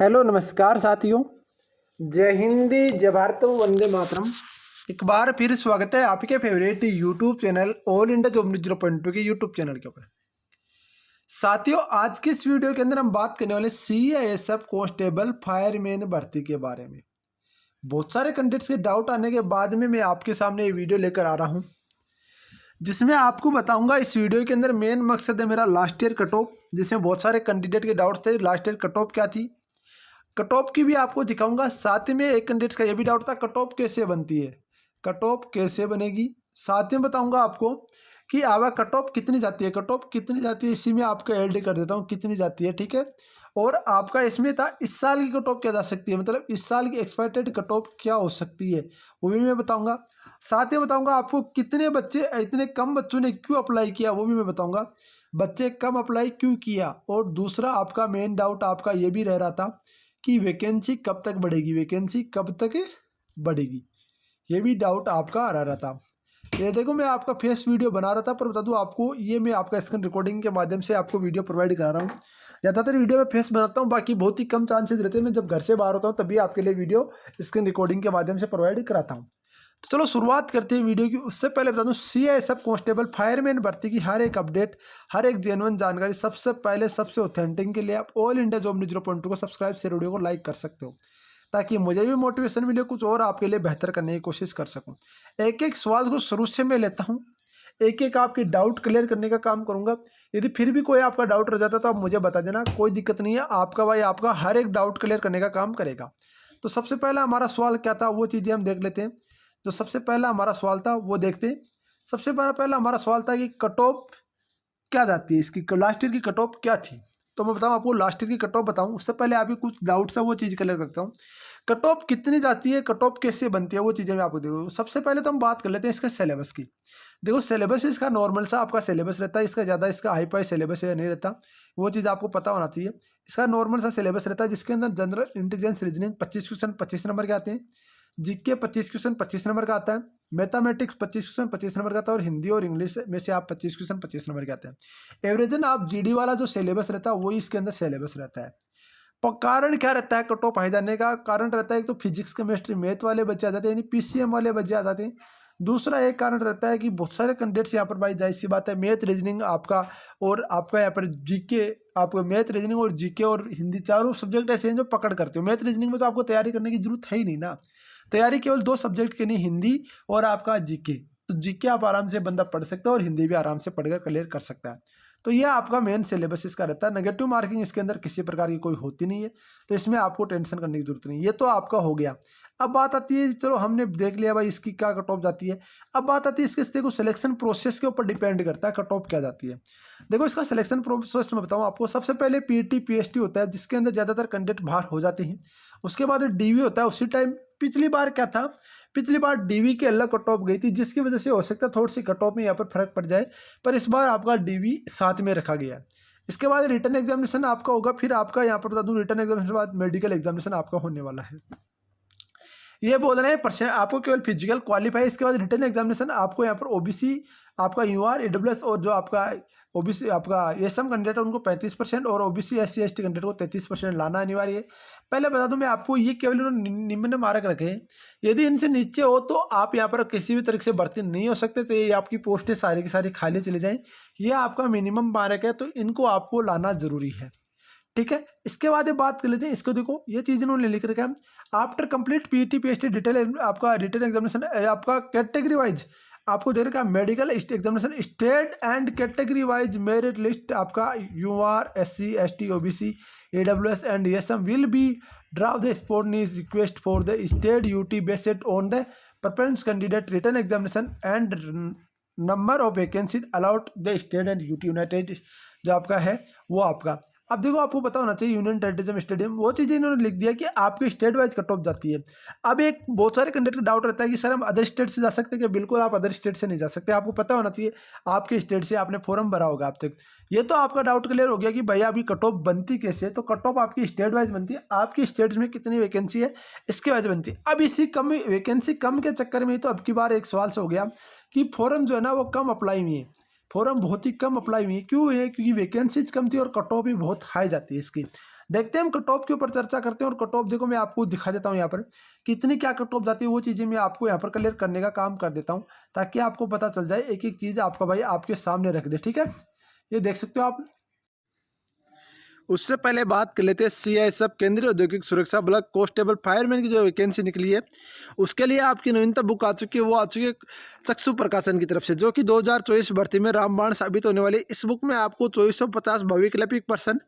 Hello नमस्कार साथियों। जय हिंदी जय भारत वंदे मातरम। एक बार फिर स्वागत है आपके favourite YouTube channel all India job news 0.2 के यूट्यूब चैनल के ऊपर। साथियों, आज की इस वीडियो के अंदर हम बात करने वाले सीआईएसएफ कांस्टेबल फायरमैन भर्ती के बारे में। बहुत सारे कैंडिडेट्स के डाउट आने के बाद में मैं आपके सामने ये वीडियो लेकर आ रहा हूँ, जिसमें आपको बताऊंगा इस वीडियो के अंदर मेन मकसद है मेरा लास्ट ईयर कट ऑफ, जिसमें बहुत सारे कैंडिडेट के डाउट्स थे लास्ट ईयर कट ऑफ क्या थी, कट ऑफ की भी आपको दिखाऊंगा। साथ ही में एक कैंडिडेट का ये भी डाउट था कट ऑफ कैसे बनती है, कट ऑफ कैसे बनेगी। साथ में बताऊंगा आपको कि आवा कट ऑफ कितनी जाती है, कट ऑफ कितनी जाती है, इसी में आपका ऐड कर देता हूँ कितनी जाती है, ठीक है। और आपका इसमें था इस साल की कट ऑफ क्या जा सकती है, मतलब इस साल की एक्सपेक्टेड कट ऑफ क्या हो सकती है, वो भी मैं बताऊंगा। साथ ही बताऊंगा आपको कितने बच्चे, इतने कम बच्चों ने क्यों अप्लाई किया, वो भी मैं बताऊंगा। बच्चे कम अप्लाई क्यों किया। और दूसरा आपका मेन डाउट आपका ये भी रह रहा था कि वैकेंसी कब तक बढ़ेगी, वैकेंसी कब तक बढ़ेगी, ये भी डाउट आपका आ रहा था। ये देखो, मैं आपका फेस वीडियो बना रहा था, पर बता दूं आपको, ये मैं आपका स्क्रीन रिकॉर्डिंग के माध्यम से आपको वीडियो प्रोवाइड करा रहा हूँ। ज़्यादातर वीडियो में फेस बनाता हूँ, बाकी बहुत ही कम चांसेस रहते हैं मैं जब घर से बाहर होता हूँ तभी आपके लिए वीडियो स्क्रीन रिकॉर्डिंग के माध्यम से प्रोवाइड कराता हूँ। तो चलो शुरुआत करते हैं वीडियो की। उससे पहले बता दूं, सीआईएसएफ कांस्टेबल फायरमैन भर्ती की हर एक अपडेट, हर एक जेन्युइन जानकारी सबसे पहले, सबसे ऑथेंटिक के लिए आप ऑल इंडिया जॉब न्यूज़ 0.2 को सब्सक्राइब से वीडियो को लाइक कर सकते हो, ताकि मुझे भी मोटिवेशन मिले, कुछ और आपके लिए बेहतर करने की कोशिश कर सकूं। एक एक सवाल को शुरू से मैं लेता हूं, एक एक आपके डाउट क्लियर करने का काम करूंगा। यदि फिर भी कोई आपका डाउट रह जाता तो आप मुझे बता देना, कोई दिक्कत नहीं है। आपका भाई आपका हर एक डाउट क्लियर करने का काम करेगा। तो सबसे पहला हमारा सवाल क्या था, वो चीज़ें हम देख लेते हैं। जो सबसे पहला हमारा सवाल था वो देखते हैं। सबसे पहला हमारा सवाल था कि कट ऑफ क्या जाती है, इसकी लास्ट ईयर की कट ऑफ क्या थी। तो मैं बताऊं आपको, लास्ट ईयर की कट ऑफ बताऊं उससे पहले अभी कुछ डाउट्स है वो चीज़ क्लियर करता हूं। कट ऑफ कितनी जाती है, कट ऑफ कैसे बनती है, वो चीज़ें मैं आपको देखो। सबसे पहले तो हम बात कर लेते हैं इसका सिलेबस की। देखो, सिलेबस इसका नॉर्मल सा आपका सिलेबस रहता है, इसका ज़्यादा इसका हाई फाई सिलेबस नहीं रहता, वो चीज़ आपको पता होना चाहिए। इसका नॉर्मल सा सिलेबस रहता है, जिसके अंदर general intelligence reasoning 25 question 25 number के आते हैं, जीके 25 क्वेश्चन 25 नंबर का आता है, मैथमेटिक्स 25 क्वेश्चन 25 नंबर का आता है, और हिंदी और इंग्लिश में से आप 25 क्वेश्चन 25 नंबर के आते हैं। एवरेजन आप जीडी वाला जो सिलेबस रहता है वही इसके अंदर सिलेबस रहता है। पर कारण क्या रहता है कट ऑफ हाई जाने का, कारण रहता है एक तो फिजिक्स केमिस्ट्री मैथ वाले बच्चे आ जाते हैं, यानी पीसीएम वाले बच्चे आ जाते हैं। दूसरा एक कारण रहता है कि बहुत सारे कैंडिडेट्स यहाँ पर, भाई जाहिर सी बात है, मैथ रीजनिंग आपका और आपका यहाँ पर जीके, आपको मैथ रीजनिंग और जीके और हिंदी चारों सब्जेक्ट ऐसे हैं जो पकड़ करते हो। मैथ रीजनिंग में तो आपको तैयारी करने की जरूरत है ही नहीं ना, तैयारी केवल दो सब्जेक्ट के नहीं, हिंदी और आपका जीके। तो जीके आप आराम से बंदा पढ़ सकता है और हिंदी भी आराम से पढ़कर क्लियर कर सकता है। तो ये आपका मेन सिलेबस इसका रहता है। नेगेटिव मार्किंग इसके अंदर किसी प्रकार की कोई होती नहीं है, तो इसमें आपको टेंशन करने की जरूरत नहीं। ये तो आपका हो गया। अब बात आती है, चलो हमने देख लिया भाई इसकी क्या कट ऑफ जाती है। अब बात आती है इसके, देखो सिलेक्शन प्रोसेस के ऊपर डिपेंड करता है कट ऑफ क्या जाती है। देखो, इसका सिलेक्शन प्रोसेस मैं बताऊँ आपको। सबसे पहले पीटी पीएसटी होता है, जिसके अंदर ज़्यादातर कैंडिडेट बाहर हो जाते हैं। उसके बाद डीवी होता है। उसी टाइम पिछली बार क्या था, पिछली बार डीवी की अलग कट ऑफ गई थी, जिसकी वजह से हो सकता है थोड़ी सी कट ऑफ में यहाँ पर फर्क पड़ जाए, पर इस बार आपका डीवी साथ में रखा गया है। इसके बाद रिटर्न एग्जामिनेशन आपका होगा, फिर आपका यहाँ पर बता दूं, रिटर्न एग्जामिनेशन के बाद मेडिकल एग्जामिनेशन आपका होने वाला है। ये बोल रहे हैं परसेंट आपको केवल फिजिकल क्वालिफाई, इसके बाद रिटर्न एग्जामिनेशन आपको यहाँ पर ओबीसी, आपका यूआर ईडब्ल्यूएस और जो आपका ओबीसी आपका एसएम कैंडिडेट है उनको 35% और ओबीसी एससी एसटी कैंडिडेट को 33% लाना अनिवार्य है। पहले बता दूं मैं आपको, ये केवल उन्होंने निम्न मार्क रखे हैं। यदि इनसे नीचे हो तो आप यहाँ पर किसी भी तरीके से भर्ती नहीं हो सकते, तो ये आपकी पोस्टें सारी की सारी खाली चली जाएँ। ये आपका मिनिमम मार्क है, तो इनको आपको लाना जरूरी है, ठीक है। इसके बाद ये बात कर लेते हैं इसको। देखो, ये चीज़ इन्होंने लिख रखा है, after complete PT PhD detail आपका रिटर्न एग्जामिनेशन आपका कैटेगरी वाइज आपको दे रखा है। Medical examination state and category wise merit list आपका UR SC ST OBC EWS and SM will be draft the spontaneous request for the state UT based on the preference candidate written examination and number of vacancy allowed the state and UT united जो आपका है वो आपका। अब देखो, आपको पता होना चाहिए यूनियन टेरिटरी स्टेडियम, वो चीज़ें इन्होंने लिख दिया कि आपकी स्टेट वाइज कट ऑफ जाती है। अब एक बहुत सारे कैंडिडेट का डाउट रहता है कि सर हम अदर स्टेट से जा सकते हैं कि, बिल्कुल आप अदर स्टेट से नहीं जा सकते। आपको पता होना चाहिए आपके स्टेट से आपने फॉर्म भरा होगा अब तक। ये तो आपका डाउट क्लियर हो गया कि भैया अभी कट ऑफ बनती कैसे है। तो कट ऑफ आपकी स्टेट वाइज बनती है, आपकी स्टेट्स में कितनी वैकेंसी है इसके वाइज बनती है। अब इसी कम वैकेंसी कम के चक्कर में तो अब की बार एक सवाल से हो गया कि फॉर्म जो है ना वो कम अप्लाई हुई है, फॉर्म बहुत ही कम अप्लाई हुई है। क्यों है, क्योंकि वैकेंसीज कम थी और कट ऑफ भी बहुत हाई जाती है इसकी। देखते हैं हम कट ऑफ के ऊपर चर्चा करते हैं। और कट ऑफ देखो मैं आपको दिखा देता हूँ यहाँ पर कितनी क्या कट ऑफ जाती है, वो चीज़ें मैं आपको यहाँ पर क्लियर करने का काम कर देता हूँ ताकि आपको पता चल जाए, एक एक चीज़ आपका भाई आपके सामने रख दे। ठीक है, ये देख सकते हो आप। उससे पहले बात कर लेते हैं CISF केंद्रीय औद्योगिक सुरक्षा बल कांस्टेबल फायरमैन की जो वैकेंसी निकली है, उसके लिए आपकी नवीनतम बुक आ चुकी है। वो आ चुकी है चक्षु प्रकाशन की तरफ से, जो कि 2024 भर्ती में रामबाण साबित होने वाली। इस बुक में आपको 2450 भविकल्पिक प्रश्न,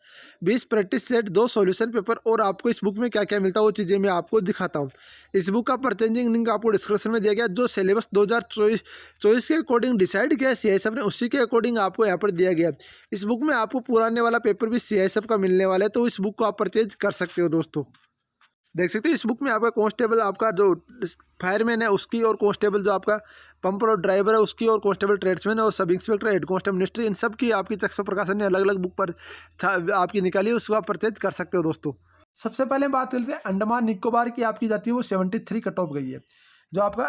20 प्रैक्टिस सेट, 2 सॉल्यूशन पेपर और आपको इस बुक में क्या क्या मिलता है वो चीज़ें मैं आपको दिखाता हूँ। इस बुक का परचेजिंग लिंक आपको डिस्क्रिप्शन में दिया गया। जो सिलेबस 2024 के अकॉर्डिंग डिसाइड किया CISF ने, उसी के अकॉर्डिंग आपको यहाँ पर दिया गया। इस बुक में आपको पुराने वाला पेपर भी CISF का मिलने वाला है, तो इस बुक को आप परचेज कर सकते हो दोस्तों। देख सकते हो इस बुक में आपका कांस्टेबल, आपका जो फायरमैन है उसकी, और कांस्टेबल जो आपका पंपर और ड्राइवर है उसकी, और कांस्टेबल ट्रेड्समैन और sub inspector, head constable ministry, इन सब की आपकी चक्षु प्रकाशन ने अलग अलग बुक पर आपकी निकाली है, उसको आप परचेज कर सकते हो दोस्तों। सबसे पहले बात करते हैं अंडमान निकोबार की, आपकी जाती है वो 73 कट ऑफ गई है। जो आपका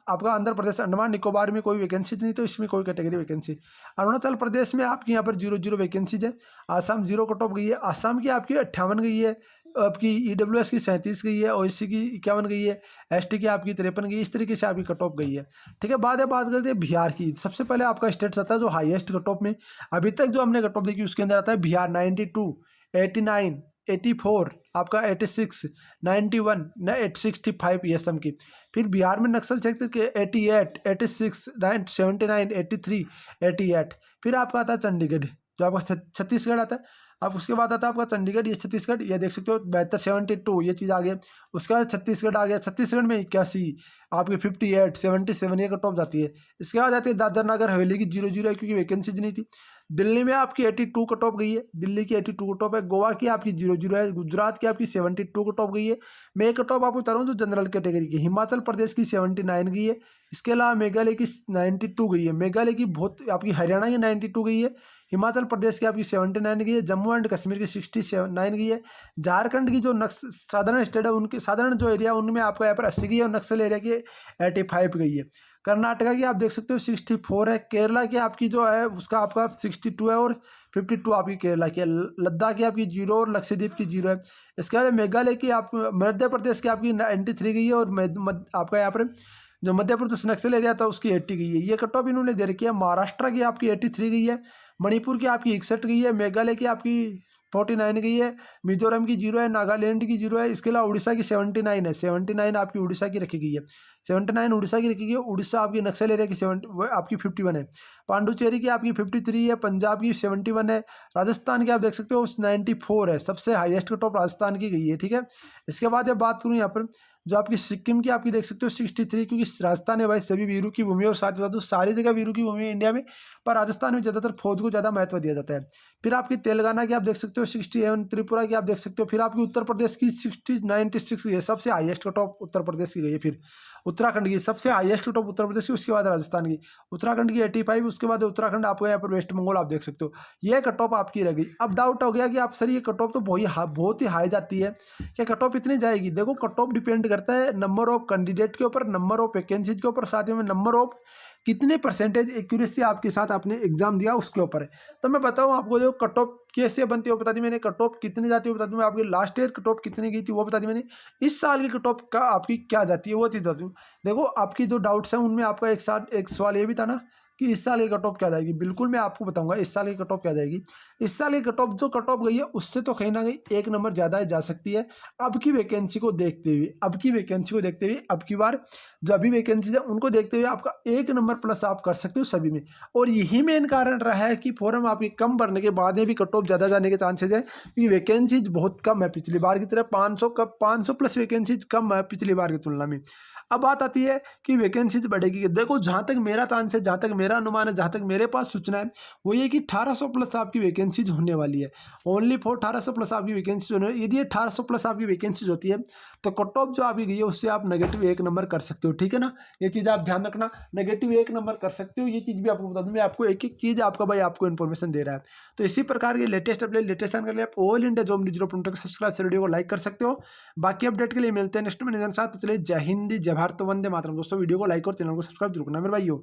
आपका आंध्र प्रदेश, अंडमान निकोबार में कोई वैकेंसीज नहीं, तो इसमें कोई कैटेगरी वैकेंसी। अरुणाचल प्रदेश में आपकी यहाँ पर 0 वैकेंसीज है। आसाम 0 कट ऑफ गई है। आसाम की आपकी 58 गई है। आपकी EWS की 37 गई है। OSC की 51 गई है। ST की आपकी 53 गई है। इस तरीके से आपकी कट ऑफ गई है। ठीक है, बात करते हैं बिहार की। सबसे पहले आपका स्टेट आता है जो हाईएस्ट कट ऑफ में अभी तक जो हमने कट ऑफ देखी, उसके अंदर आता है बिहार 92, 89, 84, आपका 86, 91, 65 ये सम की। फिर बिहार में नक्सल क्षेत्र के 88, 86, 79, 83, 88। फिर आपका आता है चंडीगढ़, जो आपका छत्तीसगढ़ आता है। अब उसके बाद आता है आपका चंडीगढ़, ये छत्तीसगढ़, ये देख सकते हो 72, 72 ये चीज़ आ गया। उसके बाद छत्तीसगढ़ आ गया। छत्तीसगढ़ में 81, आपकी 58, 77 ये कट ऑफ जाती है। इसके बाद आती है दादर नगर हवेली की 00 है, क्योंकि वैकेंसीज नहीं थी। दिल्ली में आपकी 82 कट ऑफ गई है। दिल्ली की 82 कट ऑफ है। गोवा की आपकी 00 है। गुजरात की आपकी 72 कट ऑफ गई है। मैं कट ऑफ आपको बता रहा हूँ जो जनरल कैटेगरी की। हिमाचल प्रदेश की 79 गई है। इसके अलावा मेघालय की 92 गई है। मेघालय की बहुत आपकी, हरियाणा की 92 गई है। हिमाचल प्रदेश की आपकी 79 गई है। जम्मू एंड कश्मीर की 69 गई है। झारखंड की जो साधारण स्टेट है, उनके साधारण जो एरिया उनमें आपका यहाँ पर 80 गई है, और नक्सल एरिया की 85 गई है। कर्नाटका की आप देख सकते हो 64 है। केरला की आपकी जो है उसका आपका 62 है, और 52 आपकी केरला की है। लद्दाख की आपकी 0 और लक्षद्वीप की 0 है। इसके बाद मेघालय की आप, मध्य प्रदेश की आपकी 93 गई है, और आपका यहाँ पर जो मध्य प्रदेश नक्सल एरिया था उसकी 80 गई है। ये कट ऑफ इन्होंने दे रखी है। महाराष्ट्र की आपकी 83 गई है। मणिपुर की आपकी 61 गई है। मेघालय की आपकी 49 गई है। मिजोरम की 0 है। नागालैंड की 0 है। इसके अलावा उड़ीसा की 79 है। 79 आपकी उड़ीसा की रखी गई है। 79 उड़ीसा की रखी गई है। उड़ीसा आपकी नक्सल एरिया की आपकी 51 है। पांडुचेरी की आपकी 53 है। पंजाब की 71 है। राजस्थान की आप देख सकते हो 94 है। सबसे हाईएस्ट कट ऑफ राजस्थान की गई है। ठीक है, इसके बाद जब बात करूँ यहाँ पर जो आपकी सिक्किम की आपकी देख सकते हो 63, क्योंकि राजस्थान है भाई सभी वीरों की भूमि, और साथ ही साथ सारी जगह वीरों की भूमि है इंडिया में, पर राजस्थान में ज़्यादातर फौज को ज़्यादा महत्व दिया जाता है। फिर आपकी तेलंगाना की आप देख सकते हो 67, त्रिपुरा की आप देख सकते हो। फिर आपकी उत्तर प्रदेश की 96 है। सबसे highest cut off Uttar Pradesh की गई है। फिर उत्तराखंड की सबसे highest cut off Uttar Pradesh की, उसके बाद राजस्थान की। उत्तराखंड की 85, उसके बाद उत्तराखंड आपको यहाँ पर वेस्ट बंगाल आप देख सकते हो। ये कट ऑफ आपकी रह गई। अब डाउट हो गया कि आप सर ये कट ऑफ तो बहुत ही हाई जाती है, क्या कट ऑफ इतनी जाएगी? देखो कट ऑफ डिपेंड करता है नंबर ऑफ कैंडिडेट के ऊपर, नंबर ऑफ वैकेंसीज के ऊपर, साथ ही में नंबर ऑफ कितने परसेंटेज एक्यूरेसी आपके साथ आपने एग्जाम दिया उसके ऊपर है। तो मैं बताऊं आपको जो कट ऑफ कैसे बनती है वो बता दी मैंने, कट ऑफ कितनी जाती है वो बता दूं मैं, आपकी लास्ट ईयर कट ऑफ कितनी गई थी वो बता दी मैंने, इस साल की कट ऑफ का आपकी क्या जाती है वो चीज़ बता दूँ। देखो आपकी जो डाउट्स हैं उनमें आपका एक सवाल ये भी था ना कि इस साल की कट ऑफ क्या जाएगी। बिल्कुल मैं आपको बताऊंगा इस साल की कट ऑफ क्या जाएगी। इस साल की कट ऑफ जो कट ऑफ गई है उससे तो कहीं ना कहीं 1 नंबर ज़्यादा जा सकती है। अब की वैकेंसी को देखते हुए, अब की बार जो अभी वैकेंसी है उनको देखते हुए आपका 1 नंबर प्लस आप कर सकते हो सभी में। और यही मेन कारण रहा है कि फॉर्म आपकी कम भरने के बाद में भी कट ऑफ ज़्यादा जाने के चांसेज है, क्योंकि वैकेंसीज बहुत कम है। पिछली बार की तरह 500 प्लस वैकेंसीज कम है पिछली बार की तुलना में। अब बात आती है कि वैकेंसीज बढ़ेगी। देखो जहाँ तक मेरा चांस है, जहाँ तक मेरा अनुमान है, जहाँ तक मेरे पास सूचना है वो ये कि 1800 प्लस आपकी वैकेंसीज होने वाली है। ओनली फॉर 1800 प्लस आपकी वैकेंसीज होने वाली है। यदि 1800 प्लस आपकी वैकेंसीज होती है तो कट ऑफ जो आपकी गई है उससे आप नेगेटिव 1 नंबर कर सकते हो। ठीक है ना, ये चीज़ आप ध्यान रखना, नेगेटिव 1 नंबर कर सकते हो। ये चीज़ भी आपको बता दूँ मैं, आपको एक एक चीज़ आपका भाई आपको इन्फॉर्मेशन दे रहा है। तो इसी प्रकार के लेटेस्ट अपडेट, लेटेस्ट जानकारी आप ऑल इंडिया जॉब न्यूज़ को सब्सक्राइब से वीडियो को लाइक कर सकते हो। बाकी अपडेट के लिए मिलते हैं नेक्स्ट में के साथ। तो चलिए जय हिंद, जय भारत, वंदे मातरम। दोस्तों वीडियो को लाइक और चैनल को सब्सक्राइब जरूर करना मेरे भाइयों।